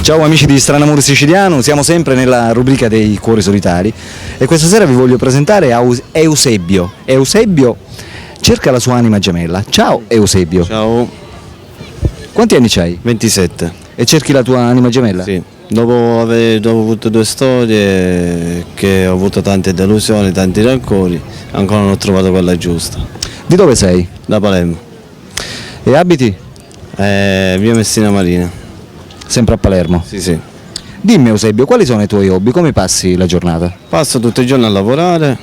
Ciao amici di Stranamore Siciliano, siamo sempre nella rubrica dei cuori solitari e questa sera vi voglio presentare Eusebio. Eusebio cerca la sua anima gemella. Ciao Eusebio. Ciao, Quanti anni c'hai? 27. E cerchi la tua anima gemella? Sì. Dopo aver avuto 2 storie, che ho avuto tante delusioni, tanti rancori, ancora non ho trovato quella giusta. Di dove sei? Da Palermo, E abiti? via Messina Marina. Sempre a Palermo. Sì, sì. Dimmi Eusebio, quali sono i tuoi hobby? Come passi la giornata? Passo tutto il giorno a lavorare,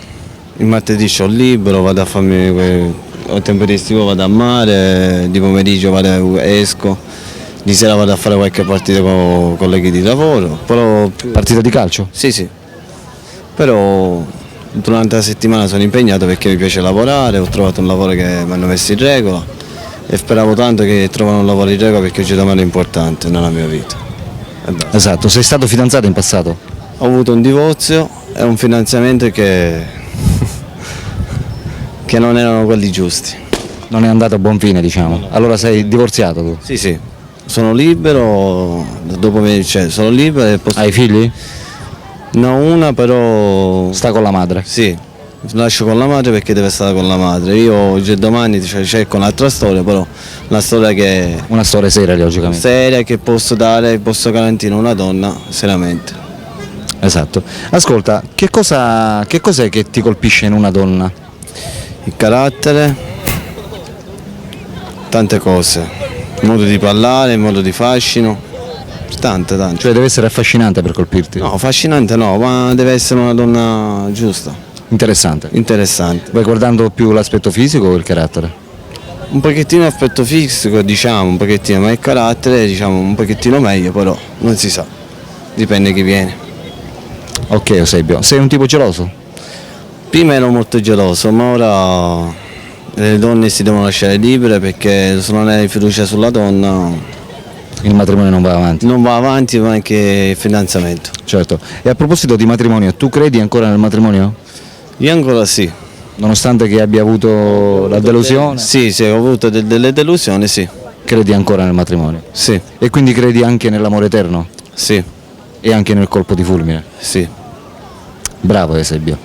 il martedì c'ho libero, vado a farmi, ho tempo di estivo vado a mare, di pomeriggio esco, di sera vado a fare qualche partita con colleghi di lavoro, però Partita di calcio? sì, sì, però durante la settimana sono impegnato perché mi piace lavorare, ho trovato un lavoro che mi hanno messo in regola e speravo tanto che trovano un lavoro in regola perché oggi domani è importante nella mia vita. E basta. Esatto, sei stato fidanzato in passato? Ho avuto un divorzio e un finanziamento che non erano quelli giusti. Non è andato a buon fine, diciamo. Allora sei divorziato tu? Sì, sì, sono libero, sono libero e posso... Hai figli? No, una però... Sta con la madre? Sì, lascio con la madre perché deve stare con la madre. Io oggi e domani cerco un'altra storia, però una storia che Una storia seria, logicamente. seria, che posso dare, posso garantire a una donna seriamente. Esatto. Ascolta, che cos'è che ti colpisce in una donna? Il carattere, tante cose, il modo di parlare, il modo di fascino, tante. Cioè deve essere affascinante per colpirti? No, affascinante no, ma deve essere una donna giusta, Interessante. interessante. Vai guardando più l'aspetto fisico o il carattere? Un pochettino aspetto fisico, diciamo, un pochettino, ma il carattere, diciamo, un pochettino meglio, però non si sa, dipende chi viene. Ok Eusebio, sei un tipo geloso? Prima ero molto geloso, ma ora le donne si devono lasciare libere perché se non hai fiducia sulla donna Il matrimonio non va avanti? non va avanti, ma anche il fidanzamento. Certo. E a proposito di matrimonio, tu credi ancora nel matrimonio? Io ancora sì. Nonostante che abbia avuto la delusione? Sì, sì, ho avuto delle delusioni, sì. Credi ancora nel matrimonio? Sì, E quindi credi anche nell'amore eterno? sì, E anche nel colpo di fulmine? sì. Bravo Eusebio.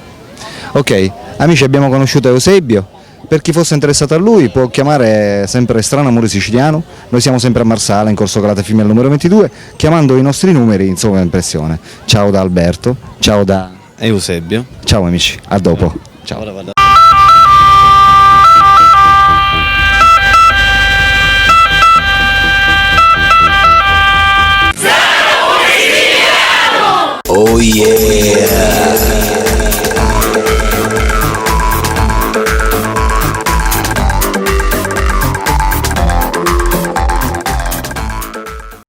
Ok, amici, abbiamo conosciuto Eusebio. Per chi fosse interessato a lui può chiamare sempre Stranamore Siciliano. Noi siamo sempre a Marsala, in corso Galata Femminile numero 22, chiamando i nostri numeri in sovraimpressione. Ciao da Alberto, ciao da... Eusebio. Ciao amici, a dopo. Ciao. Ora vado. Oh yeah!